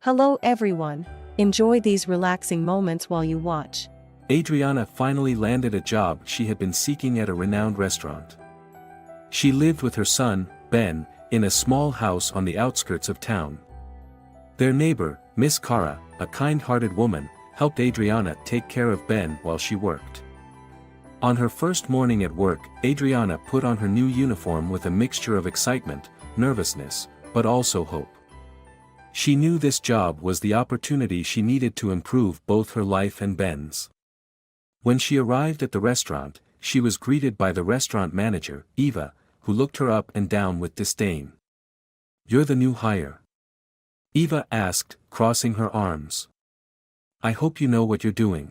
Hello everyone. Enjoy these relaxing moments while you watch. Adriana finally landed a job she had been seeking at a renowned restaurant. She lived with her son, Ben, in a small house on the outskirts of town. Their neighbor, Miss Cara, a kind-hearted woman, helped Adriana take care of Ben while she worked. On her first morning at work, Adriana put on her new uniform with a mixture of excitement, nervousness, but also hope. She knew this job was the opportunity she needed to improve both her life and Ben's. When she arrived at the restaurant, she was greeted by the restaurant manager, Eva, who looked her up and down with disdain. "You're the new hire?" Eva asked, crossing her arms. "I hope you know what you're doing."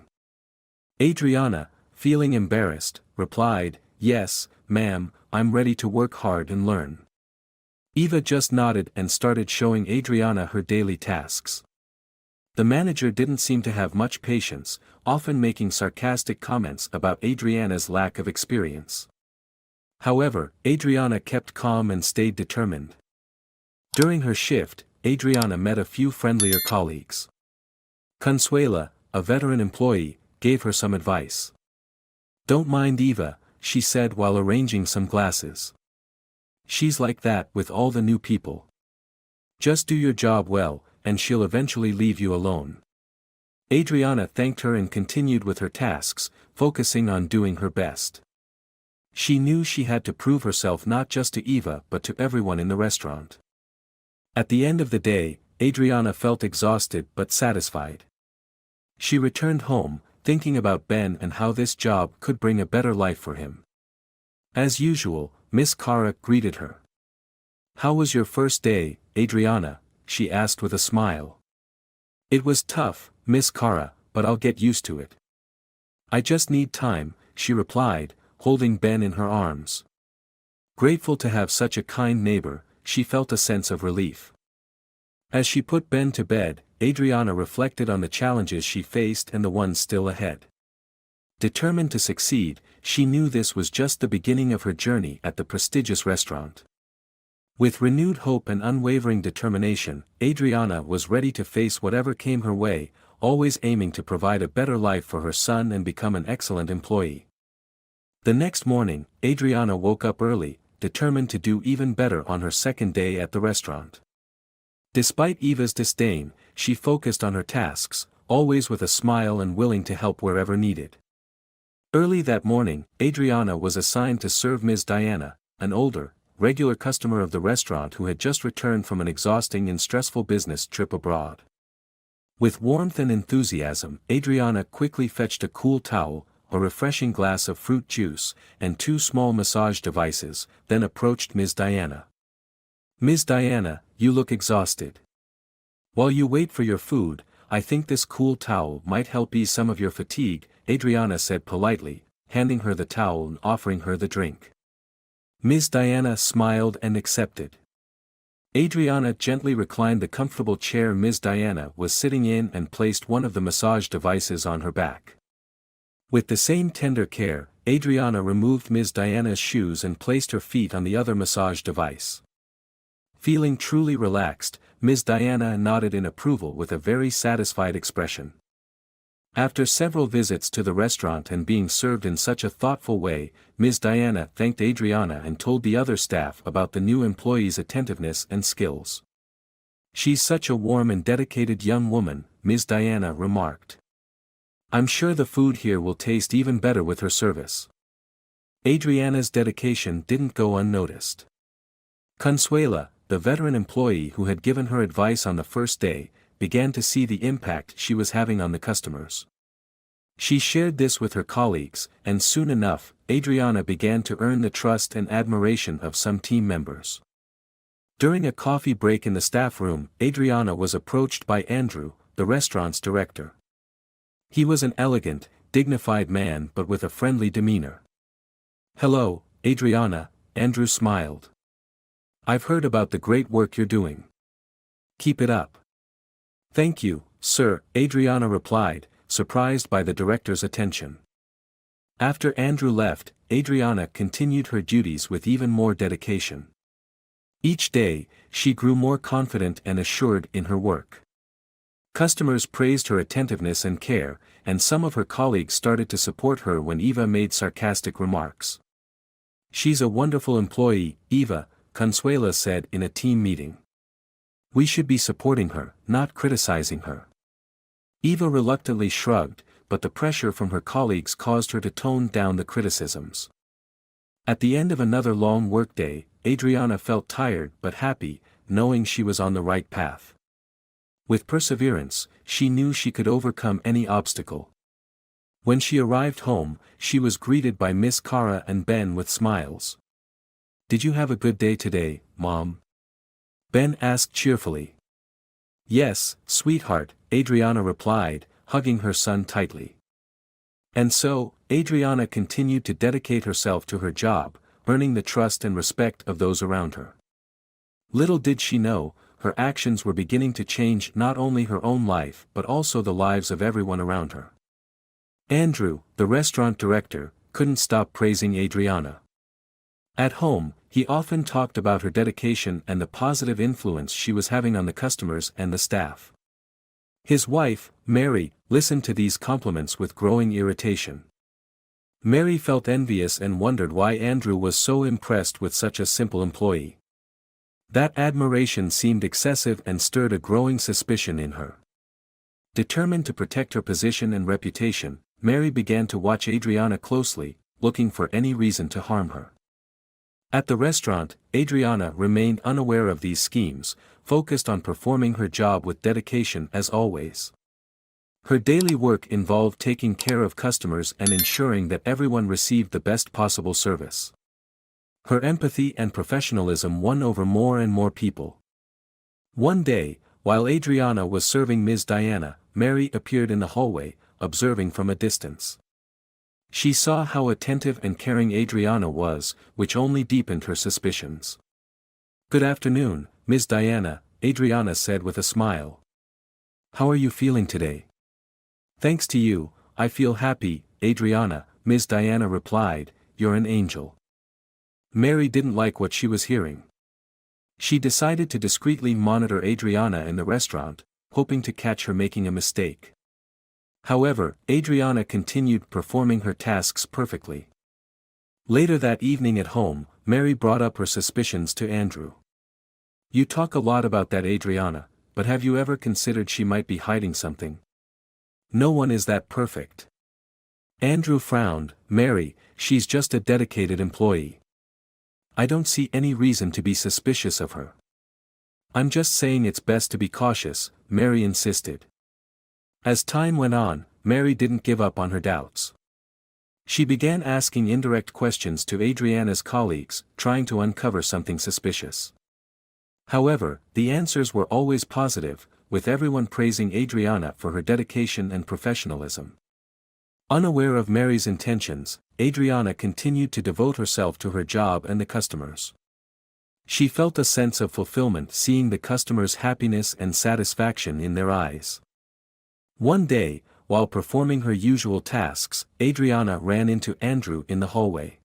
Adriana, feeling embarrassed, replied, "Yes, ma'am, I'm ready to work hard and learn." Eva just nodded and started showing Adriana her daily tasks. The manager didn't seem to have much patience, often making sarcastic comments about Adriana's lack of experience. However, Adriana kept calm and stayed determined. During her shift, Adriana met a few friendlier colleagues. Consuela, a veteran employee, gave her some advice. "Don't mind Eva," she said while arranging some glasses. "She's like that with all the new people. Just do your job well, and she'll eventually leave you alone." Adriana thanked her and continued with her tasks, focusing on doing her best. She knew she had to prove herself not just to Eva but to everyone in the restaurant. At the end of the day, Adriana felt exhausted but satisfied. She returned home, thinking about Ben and how this job could bring a better life for him. As usual, Miss Cara greeted her. "How was your first day, Adriana?" she asked with a smile. "It was tough, Miss Cara, but I'll get used to it. I just need time," she replied, holding Ben in her arms. Grateful to have such a kind neighbor, she felt a sense of relief. As she put Ben to bed, Adriana reflected on the challenges she faced and the ones still ahead. Determined to succeed, she knew this was just the beginning of her journey at the prestigious restaurant. With renewed hope and unwavering determination, Adriana was ready to face whatever came her way, always aiming to provide a better life for her son and become an excellent employee. The next morning, Adriana woke up early, determined to do even better on her second day at the restaurant. Despite Eva's disdain, she focused on her tasks, always with a smile and willing to help wherever needed. Early that morning, Adriana was assigned to serve Ms. Diana, an older, regular customer of the restaurant who had just returned from an exhausting and stressful business trip abroad. With warmth and enthusiasm, Adriana quickly fetched a cool towel, a refreshing glass of fruit juice, and 2 small massage devices, then approached Ms. Diana. "Ms. Diana, you look exhausted. While you wait for your food, I think this cool towel might help ease some of your fatigue," Adriana said politely, handing her the towel and offering her the drink. Ms. Diana smiled and accepted. Adriana gently reclined the comfortable chair Ms. Diana was sitting in and placed one of the massage devices on her back. With the same tender care, Adriana removed Ms. Diana's shoes and placed her feet on the other massage device. Feeling truly relaxed, Ms. Diana nodded in approval with a very satisfied expression. After several visits to the restaurant and being served in such a thoughtful way, Ms. Diana thanked Adriana and told the other staff about the new employee's attentiveness and skills. "She's such a warm and dedicated young woman," Ms. Diana remarked. "I'm sure the food here will taste even better with her service." Adriana's dedication didn't go unnoticed. Consuela, the veteran employee who had given her advice on the first day, began to see the impact she was having on the customers. She shared this with her colleagues, and soon enough, Adriana began to earn the trust and admiration of some team members. During a coffee break in the staff room, Adriana was approached by Andrew, the restaurant's director. He was an elegant, dignified man but with a friendly demeanor. "Hello, Adriana," Andrew smiled. "I've heard about the great work you're doing. Keep it up." "Thank you, sir," Adriana replied, surprised by the director's attention. After Andrew left, Adriana continued her duties with even more dedication. Each day, she grew more confident and assured in her work. Customers praised her attentiveness and care, and some of her colleagues started to support her when Eva made sarcastic remarks. "She's a wonderful employee, Eva," Consuela said in a team meeting. "We should be supporting her, not criticizing her." Eva reluctantly shrugged, but the pressure from her colleagues caused her to tone down the criticisms. At the end of another long workday, Adriana felt tired but happy, knowing she was on the right path. With perseverance, she knew she could overcome any obstacle. When she arrived home, she was greeted by Miss Cara and Ben with smiles. "Did you have a good day today, Mom?" Ben asked cheerfully. "Yes, sweetheart," Adriana replied, hugging her son tightly. And so, Adriana continued to dedicate herself to her job, earning the trust and respect of those around her. Little did she know, her actions were beginning to change not only her own life but also the lives of everyone around her. Andrew, the restaurant director, couldn't stop praising Adriana. At home, he often talked about her dedication and the positive influence she was having on the customers and the staff. His wife, Mary, listened to these compliments with growing irritation. Mary felt envious and wondered why Andrew was so impressed with such a simple employee. That admiration seemed excessive and stirred a growing suspicion in her. Determined to protect her position and reputation, Mary began to watch Adriana closely, looking for any reason to harm her. At the restaurant, Adriana remained unaware of these schemes, focused on performing her job with dedication as always. Her daily work involved taking care of customers and ensuring that everyone received the best possible service. Her empathy and professionalism won over more and more people. One day, while Adriana was serving Ms. Diana, Mary appeared in the hallway, observing from a distance. She saw how attentive and caring Adriana was, which only deepened her suspicions. "Good afternoon, Ms. Diana," Adriana said with a smile. "How are you feeling today?" "Thanks to you, I feel happy, Adriana," Ms. Diana replied, "You're an angel." Mary didn't like what she was hearing. She decided to discreetly monitor Adriana in the restaurant, hoping to catch her making a mistake. However, Adriana continued performing her tasks perfectly. Later that evening at home, Mary brought up her suspicions to Andrew. "You talk a lot about that Adriana, but have you ever considered she might be hiding something? No one is that perfect." Andrew frowned. "Mary, she's just a dedicated employee. I don't see any reason to be suspicious of her." "I'm just saying it's best to be cautious," Mary insisted. As time went on, Mary didn't give up on her doubts. She began asking indirect questions to Adriana's colleagues, trying to uncover something suspicious. However, the answers were always positive, with everyone praising Adriana for her dedication and professionalism. Unaware of Mary's intentions, Adriana continued to devote herself to her job and the customers. She felt a sense of fulfillment seeing the customers' happiness and satisfaction in their eyes. One day, while performing her usual tasks, Adriana ran into Andrew in the hallway.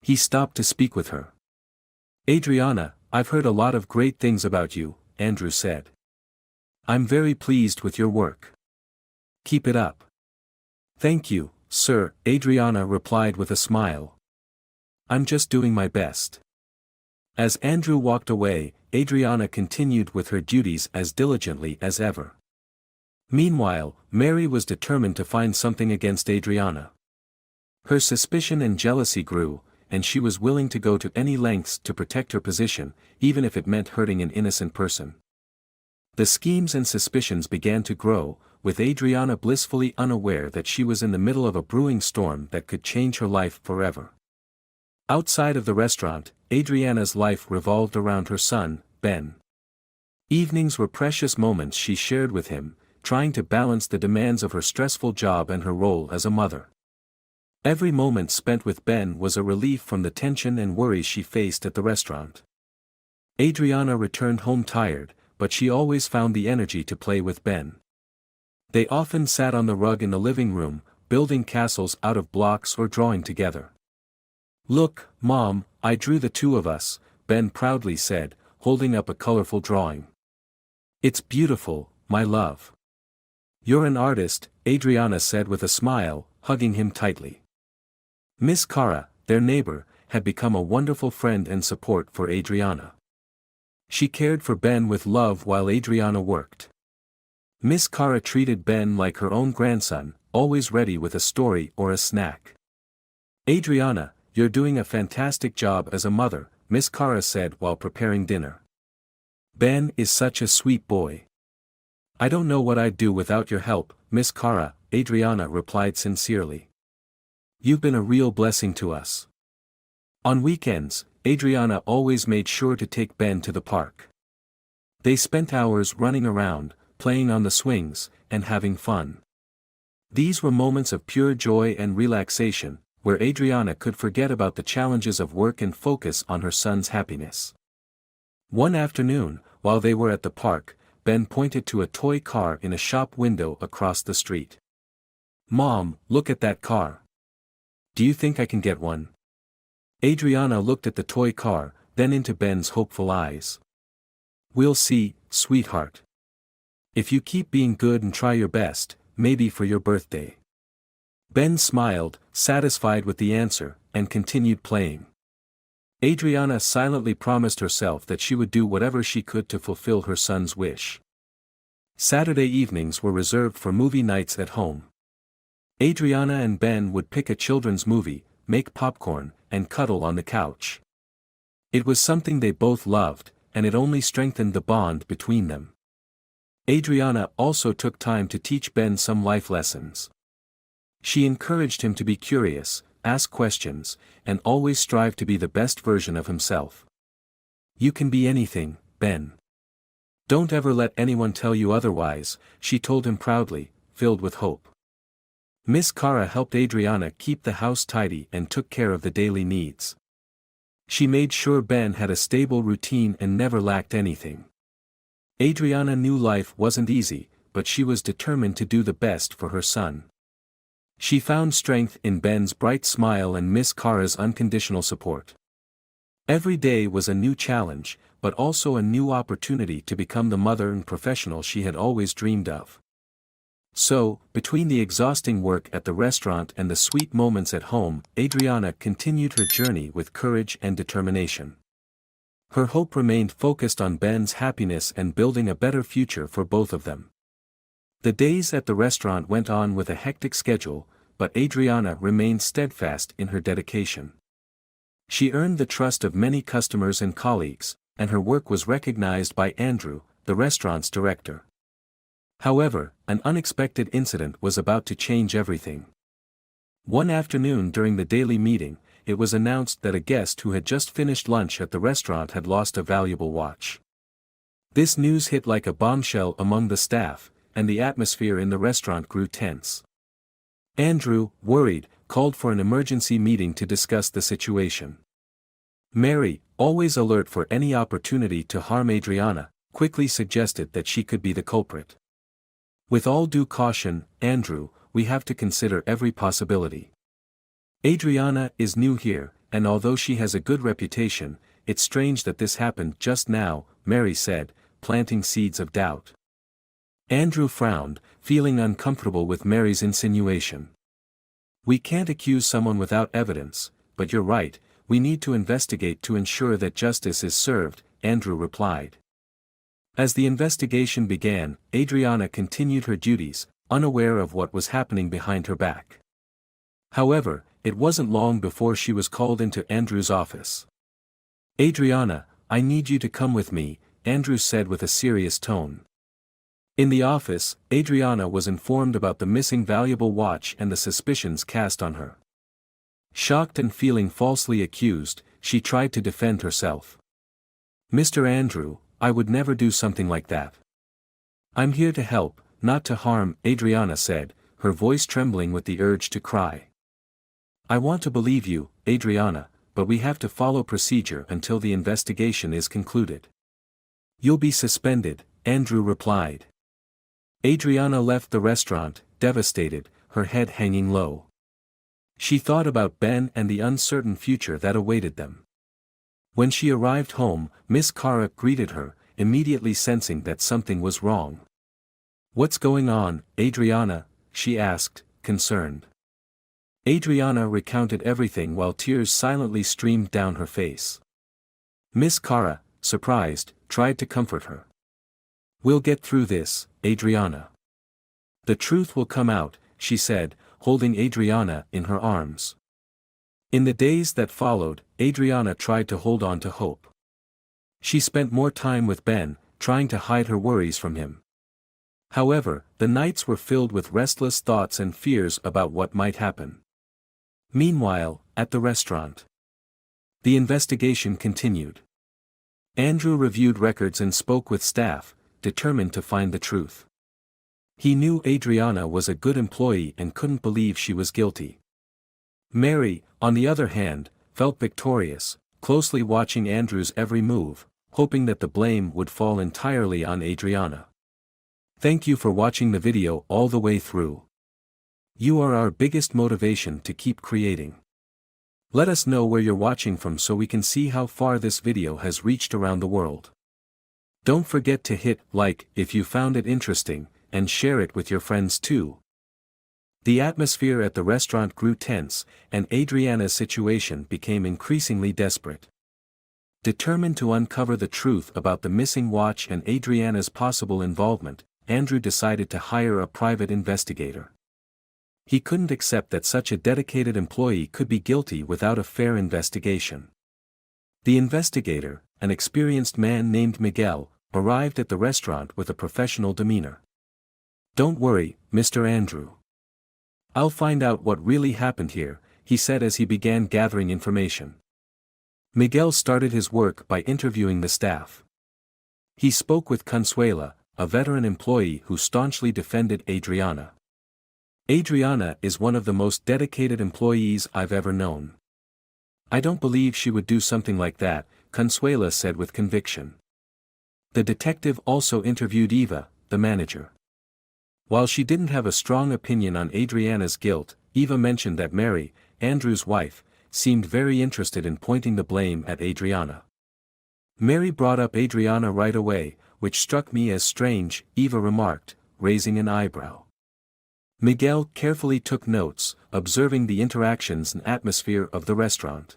He stopped to speak with her. "Adriana, I've heard a lot of great things about you," Andrew said. "I'm very pleased with your work. Keep it up." "Thank you, sir," Adriana replied with a smile. "I'm just doing my best." As Andrew walked away, Adriana continued with her duties as diligently as ever. Meanwhile, Mary was determined to find something against Adriana. Her suspicion and jealousy grew, and she was willing to go to any lengths to protect her position, even if it meant hurting an innocent person. The schemes and suspicions began to grow, with Adriana blissfully unaware that she was in the middle of a brewing storm that could change her life forever. Outside of the restaurant, Adriana's life revolved around her son, Ben. Evenings were precious moments she shared with him, trying to balance the demands of her stressful job and her role as a mother. Every moment spent with Ben was a relief from the tension and worries she faced at the restaurant. Adriana returned home tired, but she always found the energy to play with Ben. They often sat on the rug in the living room, building castles out of blocks or drawing together. "Look, Mom, I drew the two of us," Ben proudly said, holding up a colorful drawing. "It's beautiful, my love." "You're an artist," Adriana said with a smile, hugging him tightly. Miss Kara, their neighbor, had become a wonderful friend and support for Adriana. She cared for Ben with love while Adriana worked. Miss Kara treated Ben like her own grandson, always ready with a story or a snack. "Adriana, you're doing a fantastic job as a mother," Miss Kara said while preparing dinner. "Ben is such a sweet boy. I don't know what I'd do without your help, Miss Kara," Adriana replied sincerely. "You've been a real blessing to us." On weekends, Adriana always made sure to take Ben to the park. They spent hours running around, playing on the swings, and having fun. These were moments of pure joy and relaxation, where Adriana could forget about the challenges of work and focus on her son's happiness. One afternoon, while they were at the park, Ben pointed to a toy car in a shop window across the street. "Mom, look at that car. Do you think I can get one?" Adriana looked at the toy car, then into Ben's hopeful eyes. "We'll see, sweetheart. If you keep being good and try your best, maybe for your birthday." Ben smiled, satisfied with the answer, and continued playing. Adriana silently promised herself that she would do whatever she could to fulfill her son's wish. Saturday evenings were reserved for movie nights at home. Adriana and Ben would pick a children's movie, make popcorn, and cuddle on the couch. It was something they both loved, and it only strengthened the bond between them. Adriana also took time to teach Ben some life lessons. She encouraged him to be curious, ask questions, and always strive to be the best version of himself. "You can be anything, Ben. Don't ever let anyone tell you otherwise," she told him proudly, filled with hope. Miss Kara helped Adriana keep the house tidy and took care of the daily needs. She made sure Ben had a stable routine and never lacked anything. Adriana knew life wasn't easy, but she was determined to do the best for her son. She found strength in Ben's bright smile and Miss Kara's unconditional support. Every day was a new challenge, but also a new opportunity to become the mother and professional she had always dreamed of. So, between the exhausting work at the restaurant and the sweet moments at home, Adriana continued her journey with courage and determination. Her hope remained focused on Ben's happiness and building a better future for both of them. The days at the restaurant went on with a hectic schedule, but Adriana remained steadfast in her dedication. She earned the trust of many customers and colleagues, and her work was recognized by Andrew, the restaurant's director. However, an unexpected incident was about to change everything. One afternoon during the daily meeting, it was announced that a guest who had just finished lunch at the restaurant had lost a valuable watch. This news hit like a bombshell among the staff, and the atmosphere in the restaurant grew tense. Andrew, worried, called for an emergency meeting to discuss the situation. Mary, always alert for any opportunity to harm Adriana, quickly suggested that she could be the culprit. "With all due caution, Andrew, we have to consider every possibility. Adriana is new here, and although she has a good reputation, it's strange that this happened just now," Mary said, planting seeds of doubt. Andrew frowned, feeling uncomfortable with Mary's insinuation. "We can't accuse someone without evidence, but you're right, we need to investigate to ensure that justice is served," Andrew replied. As the investigation began, Adriana continued her duties, unaware of what was happening behind her back. However, it wasn't long before she was called into Andrew's office. "Adriana, I need you to come with me," Andrew said with a serious tone. In the office, Adriana was informed about the missing valuable watch and the suspicions cast on her. Shocked and feeling falsely accused, she tried to defend herself. "Mr. Andrew, I would never do something like that. I'm here to help, not to harm," Adriana said, her voice trembling with the urge to cry. "I want to believe you, Adriana, but we have to follow procedure until the investigation is concluded." "You'll be suspended," Andrew replied. Adriana left the restaurant, devastated, her head hanging low. She thought about Ben and the uncertain future that awaited them. When she arrived home, Miss Kara greeted her, immediately sensing that something was wrong. "What's going on, Adriana?" she asked, concerned. Adriana recounted everything while tears silently streamed down her face. Miss Cara, surprised, tried to comfort her. "We'll get through this, Adriana. The truth will come out," she said, holding Adriana in her arms. In the days that followed, Adriana tried to hold on to hope. She spent more time with Ben, trying to hide her worries from him. However, the nights were filled with restless thoughts and fears about what might happen. Meanwhile, at the restaurant, the investigation continued. Andrew reviewed records and spoke with staff, determined to find the truth. He knew Adriana was a good employee and couldn't believe she was guilty. Mary, on the other hand, felt victorious, closely watching Andrew's every move, hoping that the blame would fall entirely on Adriana. Thank you for watching the video all the way through. You are our biggest motivation to keep creating. Let us know where you're watching from so we can see how far this video has reached around the world. Don't forget to hit like if you found it interesting, and share it with your friends too. The atmosphere at the restaurant grew tense, and Adriana's situation became increasingly desperate. Determined to uncover the truth about the missing watch and Adriana's possible involvement, Andrew decided to hire a private investigator. He couldn't accept that such a dedicated employee could be guilty without a fair investigation. The investigator, an experienced man named Miguel, arrived at the restaurant with a professional demeanor. "Don't worry, Mr. Andrew. I'll find out what really happened here," he said as he began gathering information. Miguel started his work by interviewing the staff. He spoke with Consuela, a veteran employee who staunchly defended Adriana. "Adriana is one of the most dedicated employees I've ever known. I don't believe she would do something like that," Consuela said with conviction. The detective also interviewed Eva, the manager. While she didn't have a strong opinion on Adriana's guilt, Eva mentioned that Mary, Andrew's wife, seemed very interested in pointing the blame at Adriana. "Mary brought up Adriana right away, which struck me as strange," Eva remarked, raising an eyebrow. Miguel carefully took notes, observing the interactions and atmosphere of the restaurant.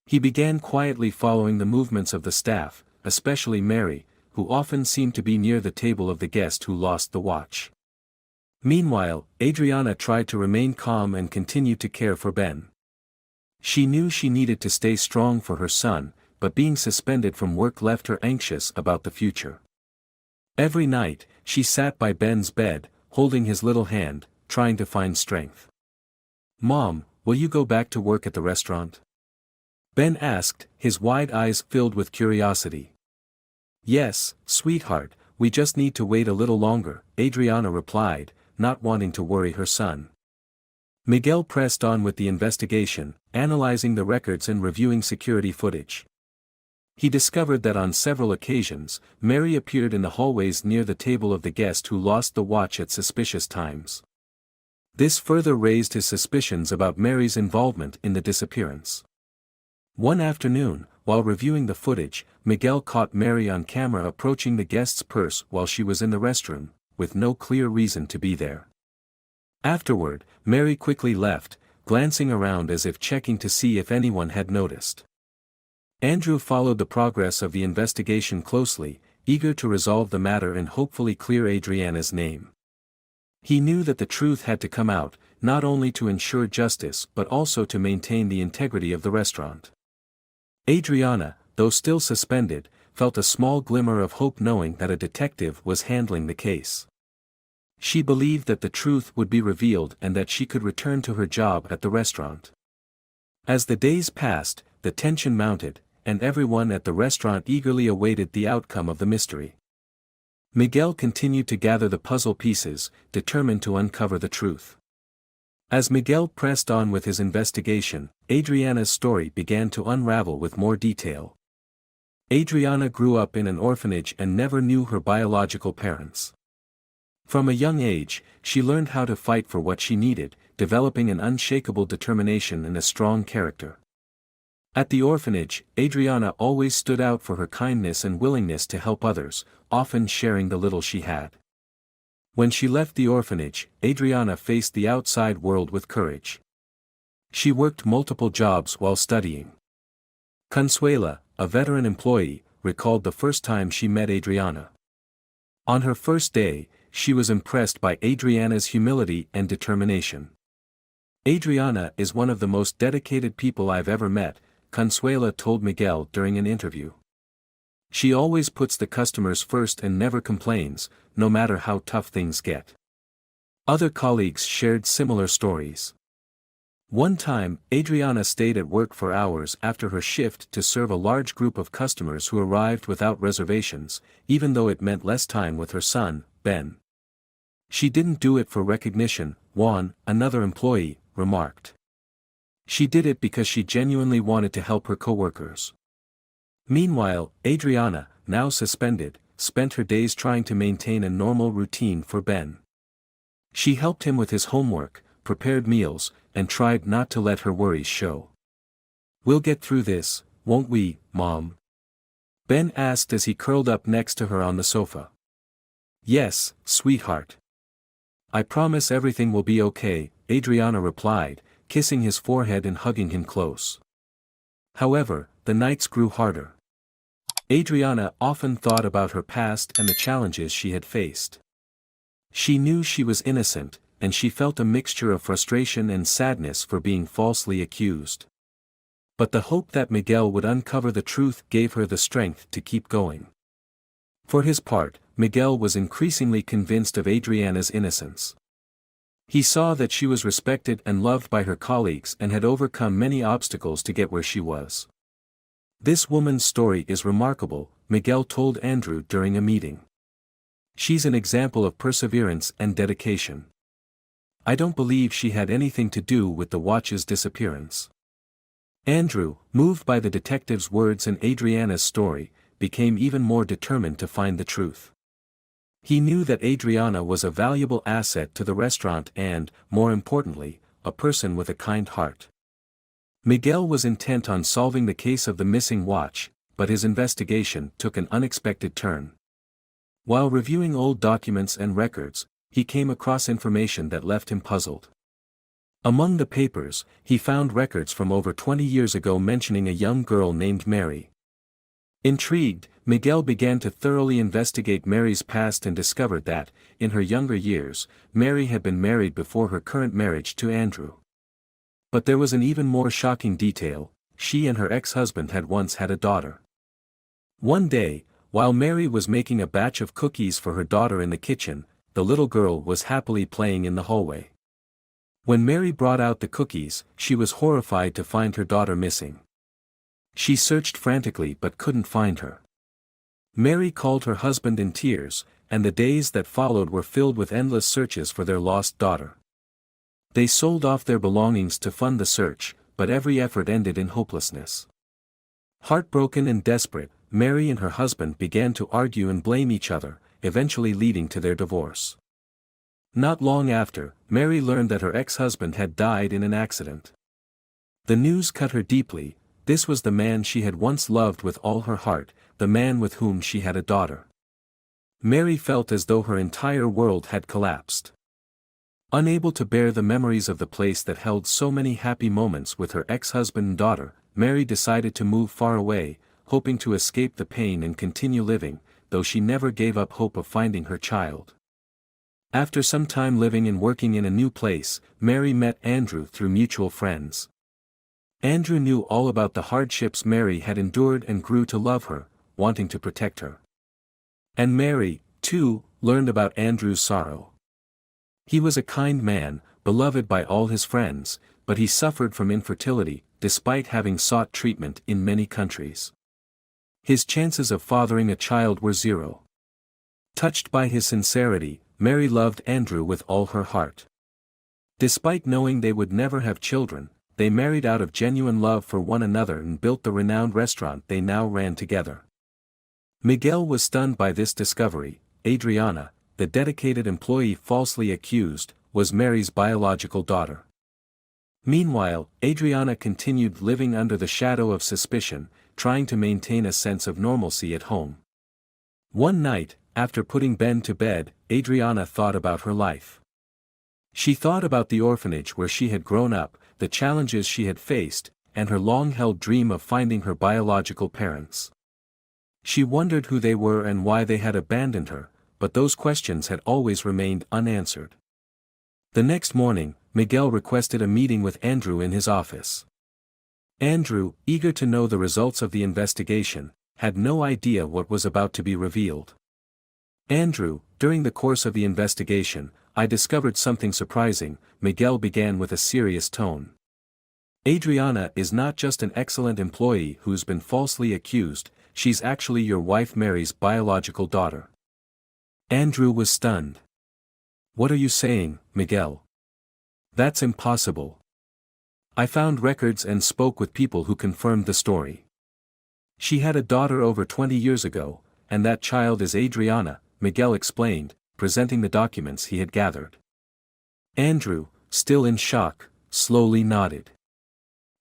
He began quietly following the movements of the staff, especially Mary, who often seemed to be near the table of the guest who lost the watch. Meanwhile, Adriana tried to remain calm and continued to care for Ben. She knew she needed to stay strong for her son, but being suspended from work left her anxious about the future. Every night, she sat by Ben's bed, holding his little hand, trying to find strength. "Mom, will you go back to work at the restaurant?" Ben asked, his wide eyes filled with curiosity. "Yes, sweetheart, we just need to wait a little longer," Adriana replied, not wanting to worry her son. Miguel pressed on with the investigation, analyzing the records and reviewing security footage. He discovered that on several occasions, Mary appeared in the hallways near the table of the guest who lost the watch at suspicious times. This further raised his suspicions about Mary's involvement in the disappearance. One afternoon, while reviewing the footage, Miguel caught Mary on camera approaching the guest's purse while she was in the restroom, with no clear reason to be there. Afterward, Mary quickly left, glancing around as if checking to see if anyone had noticed. Andrew followed the progress of the investigation closely, eager to resolve the matter and hopefully clear Adriana's name. He knew that the truth had to come out, not only to ensure justice but also to maintain the integrity of the restaurant. Adriana, though still suspended, felt a small glimmer of hope knowing that a detective was handling the case. She believed that the truth would be revealed and that she could return to her job at the restaurant. As the days passed, the tension mounted, and everyone at the restaurant eagerly awaited the outcome of the mystery. Miguel continued to gather the puzzle pieces, determined to uncover the truth. As Miguel pressed on with his investigation, Adriana's story began to unravel with more detail. Adriana grew up in an orphanage and never knew her biological parents. From a young age, she learned how to fight for what she needed, developing an unshakable determination and a strong character. At the orphanage, Adriana always stood out for her kindness and willingness to help others, often sharing the little she had. When she left the orphanage, Adriana faced the outside world with courage. She worked multiple jobs while studying. Consuela, a veteran employee, recalled the first time she met Adriana. On her first day, she was impressed by Adriana's humility and determination. "Adriana is one of the most dedicated people I've ever met," Consuela told Miguel during an interview. "She always puts the customers first and never complains, no matter how tough things get." Other colleagues shared similar stories. One time, Adriana stayed at work for hours after her shift to serve a large group of customers who arrived without reservations, even though it meant less time with her son, Ben. "She didn't do it for recognition," Juan, another employee, remarked. "She did it because she genuinely wanted to help her coworkers." Meanwhile, Adriana, now suspended, spent her days trying to maintain a normal routine for Ben. She helped him with his homework, prepared meals, and tried not to let her worries show. "We'll get through this, won't we, Mom?" Ben asked as he curled up next to her on the sofa. "Yes, sweetheart. I promise everything will be okay," Adriana replied, kissing his forehead and hugging him close. However, the nights grew harder. Adriana often thought about her past and the challenges she had faced. She knew she was innocent, and she felt a mixture of frustration and sadness for being falsely accused. But the hope that Miguel would uncover the truth gave her the strength to keep going. For his part, Miguel was increasingly convinced of Adriana's innocence. He saw that she was respected and loved by her colleagues and had overcome many obstacles to get where she was. "This woman's story is remarkable," Miguel told Andrew during a meeting. "She's an example of perseverance and dedication. I don't believe she had anything to do with the watch's disappearance." Andrew, moved by the detective's words and Adriana's story, became even more determined to find the truth. He knew that Adriana was a valuable asset to the restaurant and, more importantly, a person with a kind heart. Miguel was intent on solving the case of the missing watch, but his investigation took an unexpected turn. While reviewing old documents and records, he came across information that left him puzzled. Among the papers, he found records from over 20 years ago mentioning a young girl named Mary. Intrigued, Miguel began to thoroughly investigate Mary's past and discovered that, in her younger years, Mary had been married before her current marriage to Andrew. But there was an even more shocking detail: she and her ex-husband had once had a daughter. One day, while Mary was making a batch of cookies for her daughter in the kitchen, the little girl was happily playing in the hallway. When Mary brought out the cookies, she was horrified to find her daughter missing. She searched frantically but couldn't find her. Mary called her husband in tears, and the days that followed were filled with endless searches for their lost daughter. They sold off their belongings to fund the search, but every effort ended in hopelessness. Heartbroken and desperate, Mary and her husband began to argue and blame each other, eventually leading to their divorce. Not long after, Mary learned that her ex-husband had died in an accident. The news cut her deeply. This was the man she had once loved with all her heart, the man with whom she had a daughter. Mary felt as though her entire world had collapsed. Unable to bear the memories of the place that held so many happy moments with her ex-husband and daughter, Mary decided to move far away, hoping to escape the pain and continue living, though she never gave up hope of finding her child. After some time living and working in a new place, Mary met Andrew through mutual friends. Andrew knew all about the hardships Mary had endured and grew to love her, wanting to protect her. And Mary, too, learned about Andrew's sorrow. He was a kind man, beloved by all his friends, but he suffered from infertility, despite having sought treatment in many countries. His chances of fathering a child were zero. Touched by his sincerity, Mary loved Andrew with all her heart. Despite knowing they would never have children, they married out of genuine love for one another and built the renowned restaurant they now ran together. Miguel was stunned by this discovery. Adriana, the dedicated employee falsely accused, was Mary's biological daughter. Meanwhile, Adriana continued living under the shadow of suspicion, trying to maintain a sense of normalcy at home. One night, after putting Ben to bed, Adriana thought about her life. She thought about the orphanage where she had grown up, the challenges she had faced, and her long-held dream of finding her biological parents. She wondered who they were and why they had abandoned her, but those questions had always remained unanswered. The next morning, Miguel requested a meeting with Andrew in his office. Andrew, eager to know the results of the investigation, had no idea what was about to be revealed. Andrew, during the course of the investigation, I discovered something surprising, Miguel began with a serious tone. Adriana is not just an excellent employee who's been falsely accused, she's actually your wife Mary's biological daughter. Andrew was stunned. What are you saying, Miguel? That's impossible. I found records and spoke with people who confirmed the story. She had a daughter over 20 years ago, and that child is Adriana, Miguel explained, presenting the documents he had gathered. Andrew, still in shock, slowly nodded.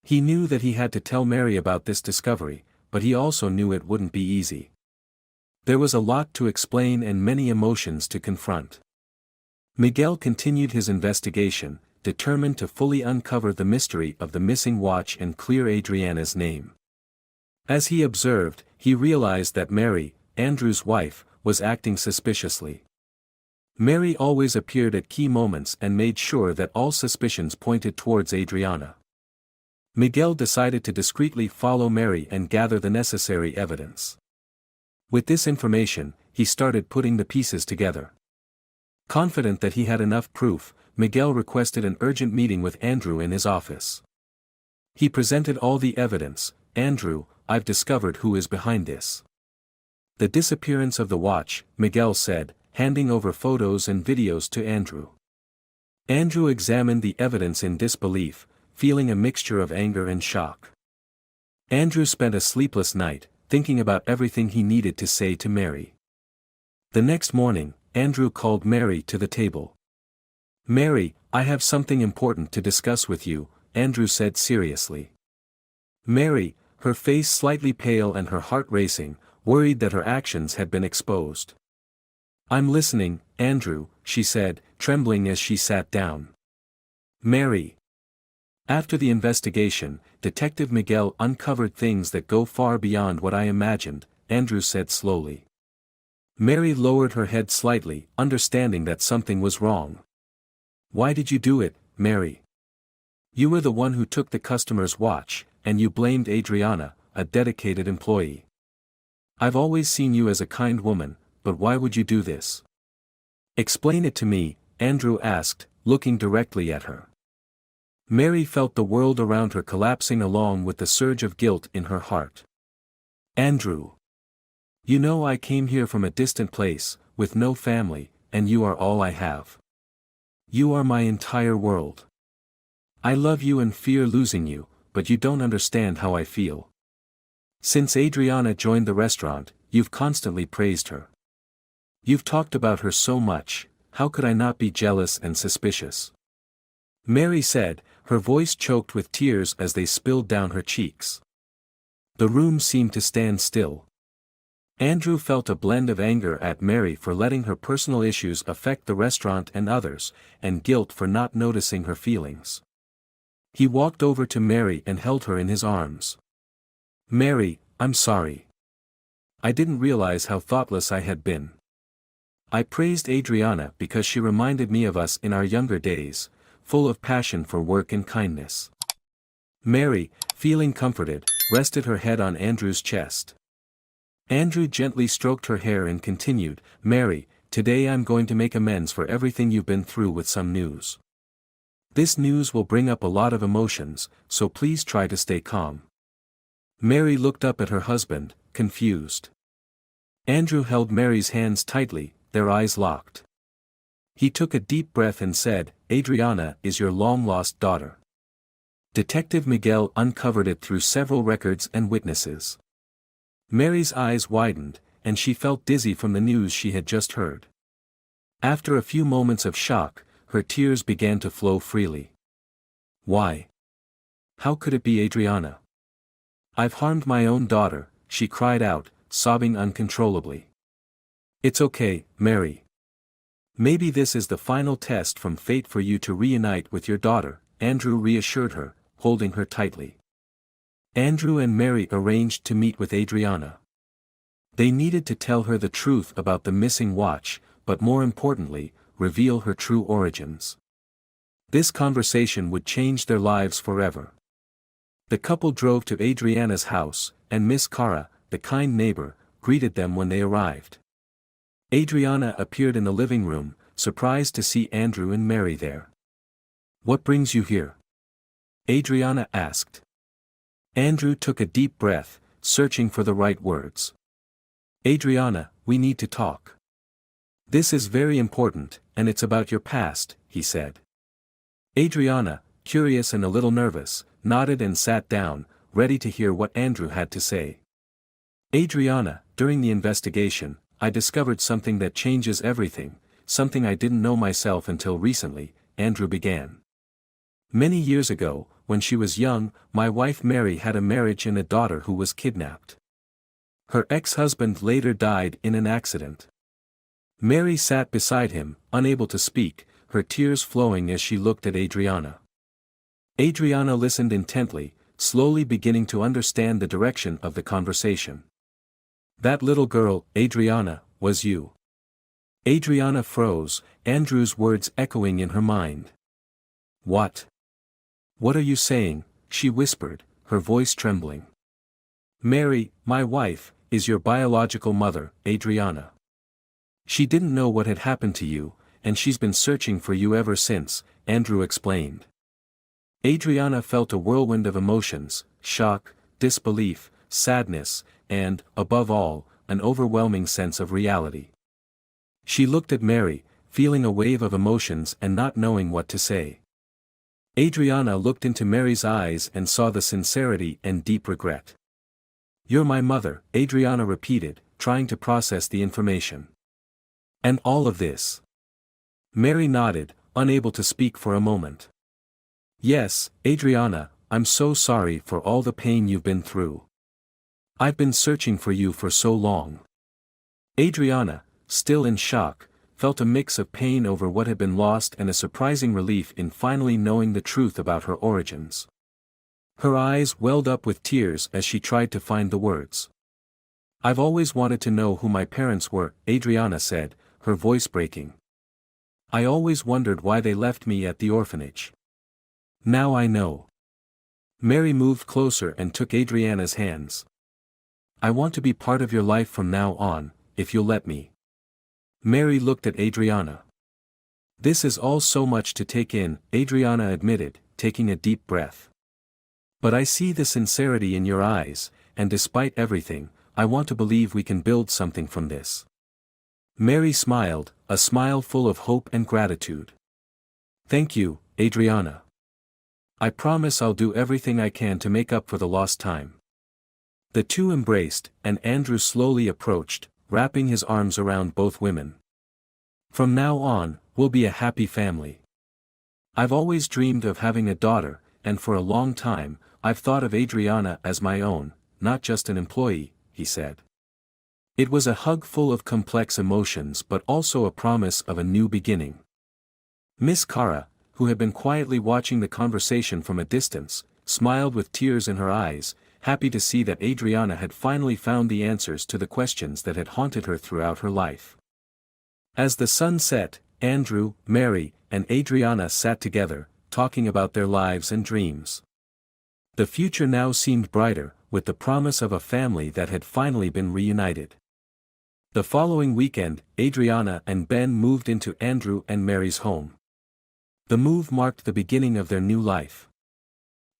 He knew that he had to tell Mary about this discovery, but he also knew it wouldn't be easy. There was a lot to explain and many emotions to confront. Miguel continued his investigation, determined to fully uncover the mystery of the missing watch and clear Adriana's name. As he observed, he realized that Mary, Andrew's wife, was acting suspiciously. Mary always appeared at key moments and made sure that all suspicions pointed towards Adriana. Miguel decided to discreetly follow Mary and gather the necessary evidence. With this information, he started putting the pieces together. Confident that he had enough proof, Miguel requested an urgent meeting with Andrew in his office. He presented all the evidence. Andrew, I've discovered who is behind this. The disappearance of the watch, Miguel said, handing over photos and videos to Andrew. Andrew examined the evidence in disbelief, feeling a mixture of anger and shock. Andrew spent a sleepless night, thinking about everything he needed to say to Mary. The next morning, Andrew called Mary to the table. Mary, I have something important to discuss with you, Andrew said seriously. Mary, her face slightly pale and her heart racing, worried that her actions had been exposed. I'm listening, Andrew, she said, trembling as she sat down. Mary. After the investigation, Detective Miguel uncovered things that go far beyond what I imagined, Andrew said slowly. Mary lowered her head slightly, understanding that something was wrong. Why did you do it, Mary? You were the one who took the customer's watch, and you blamed Adriana, a dedicated employee. I've always seen you as a kind woman, but why would you do this? Explain it to me, Andrew asked, looking directly at her. Mary felt the world around her collapsing along with the surge of guilt in her heart. Andrew. You know I came here from a distant place, with no family, and you are all I have. You are my entire world. I love you and fear losing you, but you don't understand how I feel. Since Adriana joined the restaurant, you've constantly praised her. You've talked about her so much, how could I not be jealous and suspicious? Mary said, her voice choked with tears as they spilled down her cheeks. The room seemed to stand still. Andrew felt a blend of anger at Mary for letting her personal issues affect the restaurant and others, and guilt for not noticing her feelings. He walked over to Mary and held her in his arms. Mary, I'm sorry. I didn't realize how thoughtless I had been. I praised Adriana because she reminded me of us in our younger days, full of passion for work and kindness. Mary, feeling comforted, rested her head on Andrew's chest. Andrew gently stroked her hair and continued, Mary, today I'm going to make amends for everything you've been through with some news. This news will bring up a lot of emotions, so please try to stay calm. Mary looked up at her husband, confused. Andrew held Mary's hands tightly, their eyes locked. He took a deep breath and said, Adriana is your long-lost daughter. Detective Miguel uncovered it through several records and witnesses. Mary's eyes widened, and she felt dizzy from the news she had just heard. After a few moments of shock, her tears began to flow freely. Why? How could it be Adriana? I've harmed my own daughter, she cried out, sobbing uncontrollably. It's okay, Mary. Maybe this is the final test from fate for you to reunite with your daughter, Andrew reassured her, holding her tightly. Andrew and Mary arranged to meet with Adriana. They needed to tell her the truth about the missing watch, but more importantly, reveal her true origins. This conversation would change their lives forever. The couple drove to Adriana's house, and Miss Cara, the kind neighbor, greeted them when they arrived. Adriana appeared in the living room, surprised to see Andrew and Mary there. "What brings you here?" Adriana asked. Andrew took a deep breath, searching for the right words. "Adriana, we need to talk. This is very important, and it's about your past," he said. Adriana, curious and a little nervous, nodded and sat down, ready to hear what Andrew had to say. "Adriana, during the investigation, I discovered something that changes everything, something I didn't know myself until recently," Andrew began. "Many years ago, when she was young, my wife Mary had a marriage and a daughter who was kidnapped. Her ex-husband later died in an accident." Mary sat beside him, unable to speak, her tears flowing as she looked at Adriana. Adriana listened intently, slowly beginning to understand the direction of the conversation. "That little girl, Adriana, was you." Adriana froze, Andrew's words echoing in her mind. "What? What are you saying?" she whispered, her voice trembling. "Mary, my wife, is your biological mother, Adriana. She didn't know what had happened to you, and she's been searching for you ever since," Andrew explained. Adriana felt a whirlwind of emotions, shock, disbelief, sadness, and, above all, an overwhelming sense of reality. She looked at Mary, feeling a wave of emotions and not knowing what to say. Adriana looked into Mary's eyes and saw the sincerity and deep regret. "You're my mother," Adriana repeated, trying to process the information. "And all of this?" Mary nodded, unable to speak for a moment. "Yes, Adriana, I'm so sorry for all the pain you've been through. I've been searching for you for so long." Adriana, still in shock, felt a mix of pain over what had been lost and a surprising relief in finally knowing the truth about her origins. Her eyes welled up with tears as she tried to find the words. "I've always wanted to know who my parents were," Adriana said, her voice breaking. "I always wondered why they left me at the orphanage. Now I know." Mary moved closer and took Adriana's hands. "I want to be part of your life from now on, if you'll let me." Mary looked at Adriana. "This is all so much to take in," Adriana admitted, taking a deep breath. "But I see the sincerity in your eyes, and despite everything, I want to believe we can build something from this." Mary smiled, a smile full of hope and gratitude. "Thank you, Adriana. I promise I'll do everything I can to make up for the lost time." The two embraced, and Andrew slowly approached, wrapping his arms around both women. "From now on, we'll be a happy family. I've always dreamed of having a daughter, and for a long time, I've thought of Adriana as my own, not just an employee," he said. It was a hug full of complex emotions but also a promise of a new beginning. Miss Cara, who had been quietly watching the conversation from a distance, smiled with tears in her eyes, happy to see that Adriana had finally found the answers to the questions that had haunted her throughout her life. As the sun set, Andrew, Mary, and Adriana sat together, talking about their lives and dreams. The future now seemed brighter, with the promise of a family that had finally been reunited. The following weekend, Adriana and Ben moved into Andrew and Mary's home. The move marked the beginning of their new life.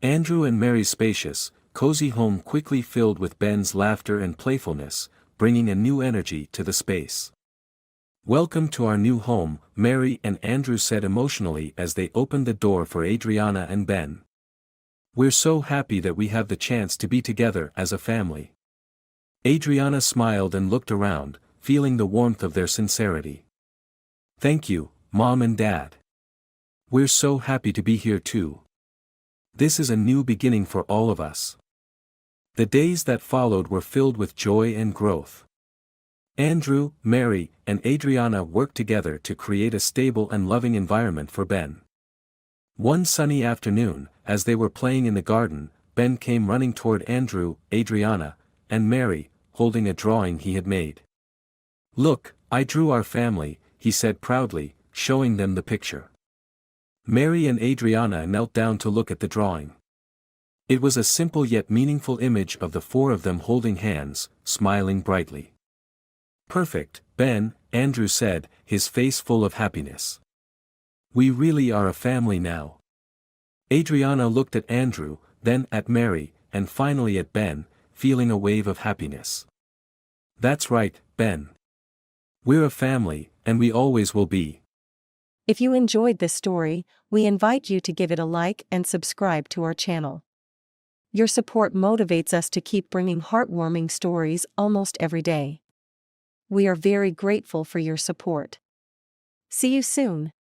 Andrew and Mary's spacious, cozy home quickly filled with Ben's laughter and playfulness, bringing a new energy to the space. "Welcome to our new home," Mary and Andrew said emotionally as they opened the door for Adriana and Ben. "We're so happy that we have the chance to be together as a family." Adriana smiled and looked around, feeling the warmth of their sincerity. "Thank you, Mom and Dad. We're so happy to be here too. This is a new beginning for all of us." The days that followed were filled with joy and growth. Andrew, Mary, and Adriana worked together to create a stable and loving environment for Ben. One sunny afternoon, as they were playing in the garden, Ben came running toward Andrew, Adriana, and Mary, holding a drawing he had made. "Look, I drew our family," he said proudly, showing them the picture. Mary and Adriana knelt down to look at the drawing. It was a simple yet meaningful image of the four of them holding hands, smiling brightly. "Perfect, Ben," Andrew said, his face full of happiness. "We really are a family now." Adriana looked at Andrew, then at Mary, and finally at Ben, feeling a wave of happiness. "That's right, Ben. We're a family, and we always will be." If you enjoyed this story, we invite you to give it a like and subscribe to our channel. Your support motivates us to keep bringing heartwarming stories almost every day. We are very grateful for your support. See you soon.